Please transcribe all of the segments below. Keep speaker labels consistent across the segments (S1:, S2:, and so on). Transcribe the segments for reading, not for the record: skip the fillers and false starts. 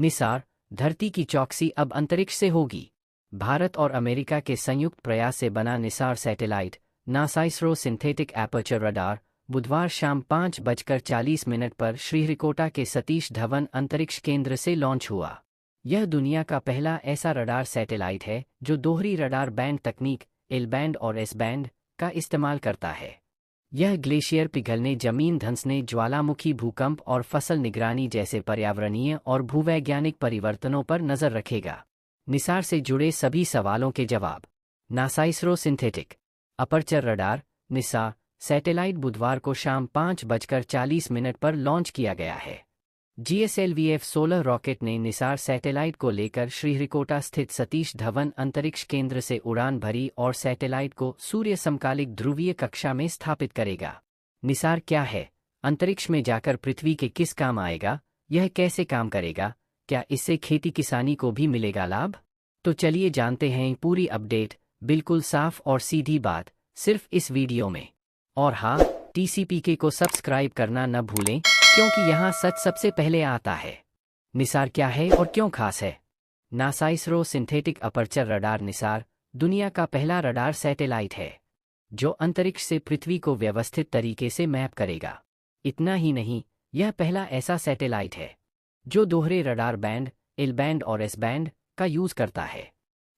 S1: निसार, धरती की चौकसी अब अंतरिक्ष से होगी। भारत और अमेरिका के संयुक्त प्रयास से बना Nisar satellite, NASA ISRO synthetic aperture radar, बुधवार शाम 5:40 पर श्रीहरिकोटा के सतीश धवन अंतरिक्ष केंद्र से लॉन्च हुआ। यह दुनिया का पहला ऐसा रडार सैटेलाइट है जो दोहरी रडार बैंड तकनीक, एल बैंड और एस बैंड, का इस्तेमाल करता है। यह ग्लेशियर पिघलने, जमीन धंसने, ज्वालामुखी भूकंप और फसल निगरानी जैसे पर्यावरणीय और भूवैज्ञानिक परिवर्तनों पर नज़र रखेगा। निसार से जुड़े सभी सवालों के जवाब। NASA ISRO synthetic aperture radar Nisar satellite बुधवार को शाम 5:40 पर लॉन्च किया गया है। GSLV-F-16 रॉकेट ने निसार सैटेलाइट को लेकर श्रीहरिकोटा स्थित सतीश धवन अंतरिक्ष केंद्र से उड़ान भरी और सैटेलाइट को सूर्य समकालिक ध्रुवीय कक्षा में स्थापित करेगा। निसार क्या है? अंतरिक्ष में जाकर पृथ्वी के किस काम आएगा? यह कैसे काम करेगा? क्या इससे खेती किसानी को भी मिलेगा लाभ? तो चलिए जानते हैं पूरी अपडेट, बिल्कुल साफ और सीधी बात, सिर्फ इस वीडियो में। और हाँ, TCPK को सब्सक्राइब करना न भूलें, क्योंकि यहाँ सच सबसे पहले आता है। निसार क्या है और क्यों खास है? NASA ISRO synthetic aperture radar Nisar दुनिया का पहला रडार सैटेलाइट है जो अंतरिक्ष से पृथ्वी को व्यवस्थित तरीके से मैप करेगा। इतना ही नहीं, यह पहला ऐसा सैटेलाइट है जो दोहरे रडार बैंड, एल बैंड और एस बैंड का यूज करता है,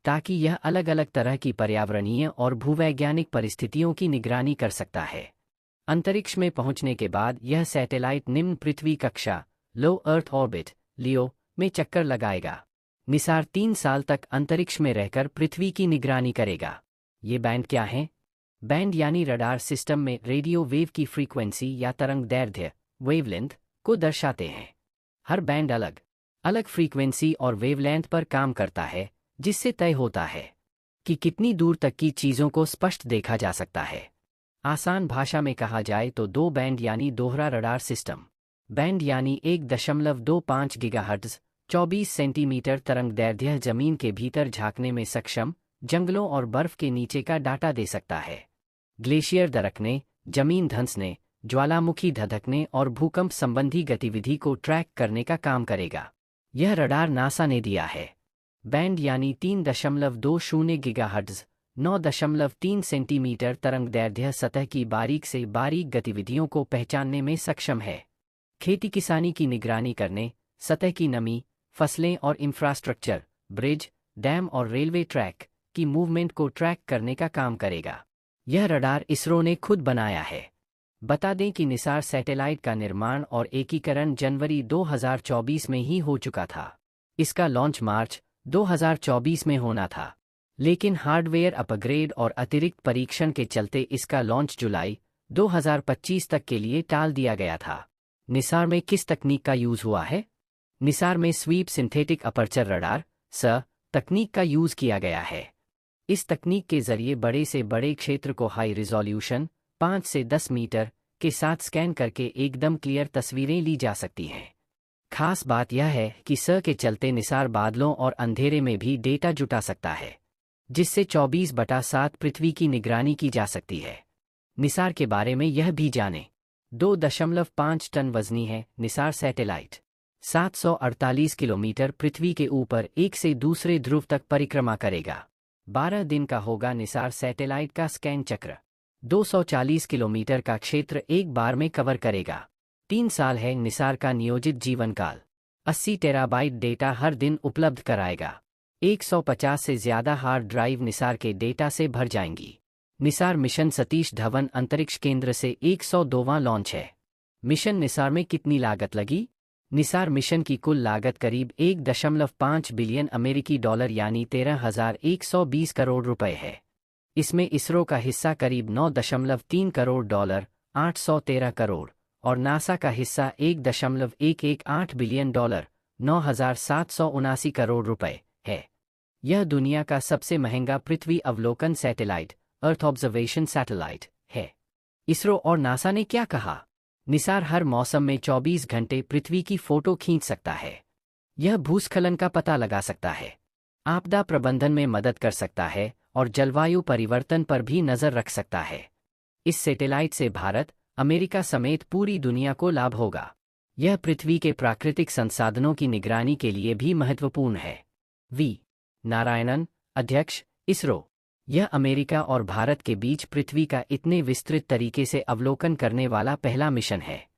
S1: ताकि यह अलग अलग तरह की पर्यावरणीय और भूवैज्ञानिक परिस्थितियों की निगरानी कर सकता है। अंतरिक्ष में पहुंचने के बाद यह सैटेलाइट निम्न पृथ्वी कक्षा, लो अर्थ ऑर्बिट, लियो, में चक्कर लगाएगा। निसार 3 साल तक अंतरिक्ष में रहकर पृथ्वी की निगरानी करेगा। ये बैंड क्या हैं? बैंड यानी रडार सिस्टम में रेडियो वेव की फ्रीक्वेंसी या तरंग दैर्ध्य, वेवलेंथ, को दर्शाते हैं। हर बैंड अलग अलग फ्रीक्वेंसी और वेवलेंथ पर काम करता है, जिससे तय होता है कि कितनी दूर तक की चीज़ों को स्पष्ट देखा जा सकता है। आसान भाषा में कहा जाए तो 2 बैंड यानी दोहरा रडार सिस्टम। बैंड यानी 1.25 गीगाहर्ट्ज़, 24 सेंटीमीटर तरंग दैर्ध्य जमीन के भीतर झांकने में सक्षम, जंगलों और बर्फ के नीचे का डाटा दे सकता है। ग्लेशियर दरकने, जमीन धंसने, ज्वालामुखी धधकने और भूकंप संबंधी गतिविधि को ट्रैक करने का काम करेगा। यह रडार नासा ने दिया है। बैंड यानी 3.20 गीगाहर्ट्ज़, 9.3 सेंटीमीटर तरंग दैर्ध्य सतह की बारीक से बारीक गतिविधियों को पहचानने में सक्षम है। खेती किसानी की निगरानी करने, सतह की नमी, फसलें और इंफ्रास्ट्रक्चर, ब्रिज, डैम और रेलवे ट्रैक की मूवमेंट को ट्रैक करने का काम करेगा। यह रडार इसरो ने खुद बनाया है। बता दें कि निसार सैटेलाइट का निर्माण और एकीकरण जनवरी 2024 में ही हो चुका था। इसका लॉन्च मार्च 2024 में होना था, लेकिन हार्डवेयर अपग्रेड और अतिरिक्त परीक्षण के चलते इसका लॉन्च जुलाई 2025 तक के लिए टाल दिया गया था। निसार में किस तकनीक का यूज हुआ है? निसार में स्वीप सिंथेटिक अपर्चर रडार तकनीक का यूज किया गया है। इस तकनीक के जरिए बड़े से बड़े क्षेत्र को हाई रिजोल्यूशन 5 से 10 मीटर के साथ स्कैन करके एकदम क्लियर तस्वीरें ली जा सकती हैं। खास बात यह है कि के चलते निसार बादलों और अंधेरे में भी डेटा जुटा सकता है, जिससे 24/7 पृथ्वी की निगरानी की जा सकती है। निसार के बारे में यह भी जानें। 2.5 टन वजनी है निसार सैटेलाइट। 748 किलोमीटर पृथ्वी के ऊपर एक से दूसरे ध्रुव तक परिक्रमा करेगा। 12 दिन का होगा निसार सैटेलाइट का स्कैन चक्र। 240 किलोमीटर का क्षेत्र एक बार में कवर करेगा। 3 साल है निसार का नियोजित जीवन काल। 80 टेराबाइट डेटा हर दिन उपलब्ध कराएगा। 150 से ज़्यादा हार्ड ड्राइव निसार के डेटा से भर जाएंगी। निसार मिशन सतीश धवन अंतरिक्ष केंद्र से 102वां लॉन्च है। मिशन निसार में कितनी लागत लगी? निसार मिशन की कुल लागत करीब 1.5 बिलियन अमेरिकी डॉलर यानी 13,120 करोड़ रुपए है। इसमें इसरो का हिस्सा करीब 9.3 करोड़ डॉलर, 813 करोड़, और नासा का हिस्सा 1.118 बिलियन डॉलर, 9,779 करोड़ रुपए है। यह दुनिया का सबसे महंगा पृथ्वी अवलोकन सैटेलाइट, अर्थ ऑब्जर्वेशन सैटेलाइट, है। इसरो और नासा ने क्या कहा? निसार हर मौसम में 24 घंटे पृथ्वी की फोटो खींच सकता है। यह भूस्खलन का पता लगा सकता है, आपदा प्रबंधन में मदद कर सकता है और जलवायु परिवर्तन पर भी नजर रख सकता है। इस सैटेलाइट से भारत, अमेरिका समेत पूरी दुनिया को लाभ होगा। यह पृथ्वी के प्राकृतिक संसाधनों की निगरानी के लिए भी महत्वपूर्ण है। वी नारायणन, अध्यक्ष, इसरो। यह अमेरिका और भारत के बीच पृथ्वी का इतने विस्तृत तरीके से अवलोकन करने वाला पहला मिशन है।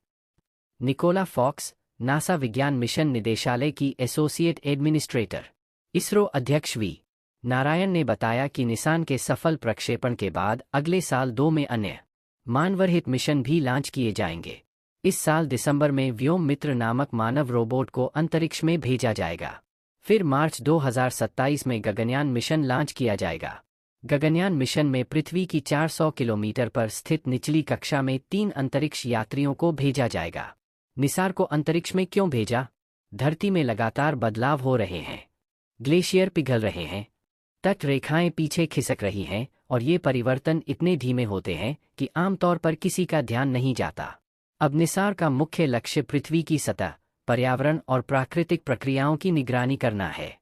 S1: निकोला फॉक्स, नासा विज्ञान मिशन निदेशालय की एसोसिएट एडमिनिस्ट्रेटर। इसरो अध्यक्ष वी नारायण ने बताया कि निसान के सफल प्रक्षेपण के बाद अगले साल 2 में अन्य मानवरहित मिशन भी लॉन्च किए जाएंगे। इस साल दिसंबर में व्योम मित्र नामक मानव रोबोट को अंतरिक्ष में भेजा जाएगा। फिर मार्च 2027 में गगनयान मिशन लॉन्च किया जाएगा। गगनयान मिशन में पृथ्वी की 400 किलोमीटर पर स्थित निचली कक्षा में 3 अंतरिक्ष यात्रियों को भेजा जाएगा। निसार को अंतरिक्ष में क्यों भेजा? धरती में लगातार बदलाव हो रहे हैं। ग्लेशियर पिघल रहे हैं, तट रेखाएं पीछे खिसक रही हैं और ये परिवर्तन इतने धीमे होते हैं कि आमतौर पर किसी का ध्यान नहीं जाता। अब निसार का मुख्य लक्ष्य पृथ्वी की सतह, पर्यावरण और प्राकृतिक प्रक्रियाओं की निगरानी करना है।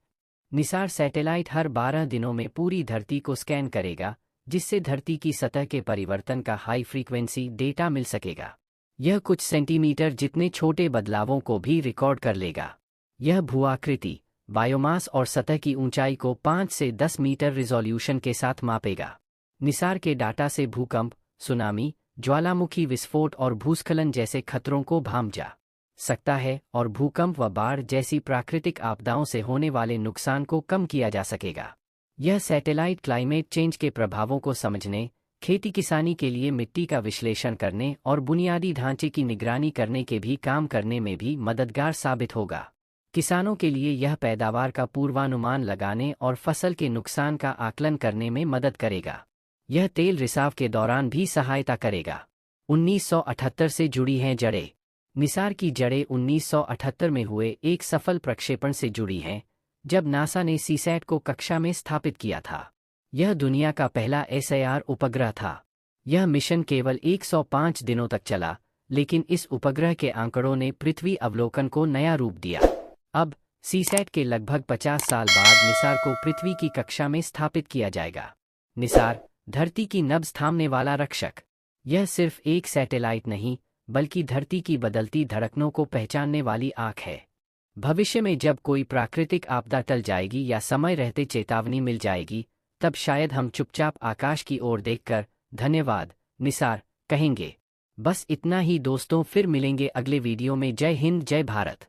S1: निसार सैटेलाइट हर 12 दिनों में पूरी धरती को स्कैन करेगा, जिससे धरती की सतह के परिवर्तन का हाई फ्रीक्वेंसी डेटा मिल सकेगा। यह कुछ सेंटीमीटर जितने छोटे बदलावों को भी रिकॉर्ड कर लेगा। यह भू-आकृति, बायोमास और सतह की ऊंचाई को 5 से 10 मीटर रिजोल्यूशन के साथ मापेगा। निसार के डाटा से भूकंप, सुनामी, ज्वालामुखी विस्फोट और भूस्खलन जैसे खतरों को भांप जा सकता है और भूकंप व बाढ़ जैसी प्राकृतिक आपदाओं से होने वाले नुकसान को कम किया जा सकेगा। यह सैटेलाइट क्लाइमेट चेंज के प्रभावों को समझने, खेती किसानी के लिए मिट्टी का विश्लेषण करने और बुनियादी ढांचे की निगरानी करने के भी काम करने में भी मददगार साबित होगा। किसानों के लिए यह पैदावार का पूर्वानुमान लगाने और फसल के नुकसान का आकलन करने में मदद करेगा। यह तेल रिसाव के दौरान भी सहायता करेगा। 1978 से जुड़ी हैं जड़ें। निसार की जड़ें 1978 में हुए एक सफल प्रक्षेपण से जुड़ी हैं, जब नासा ने सीसैट को कक्षा में स्थापित किया था। यह दुनिया का पहला SAR उपग्रह था। यह मिशन केवल 105 दिनों तक चला, लेकिन इस उपग्रह के आंकड़ों ने पृथ्वी अवलोकन को नया रूप दिया। अब सीसैट के लगभग 50 साल बाद निसार को पृथ्वी की कक्षा में स्थापित किया जाएगा। निसार, धरती की नब्ज थामने वाला रक्षक। यह सिर्फ एक सैटेलाइट नहीं, बल्कि धरती की बदलती धड़कनों को पहचानने वाली आँख है। भविष्य में जब कोई प्राकृतिक आपदा टल जाएगी या समय रहते चेतावनी मिल जाएगी, तब शायद हम चुपचाप आकाश की ओर देखकर धन्यवाद निसार कहेंगे। बस इतना ही दोस्तों, फिर मिलेंगे अगले वीडियो में। जय हिंद, जय भारत।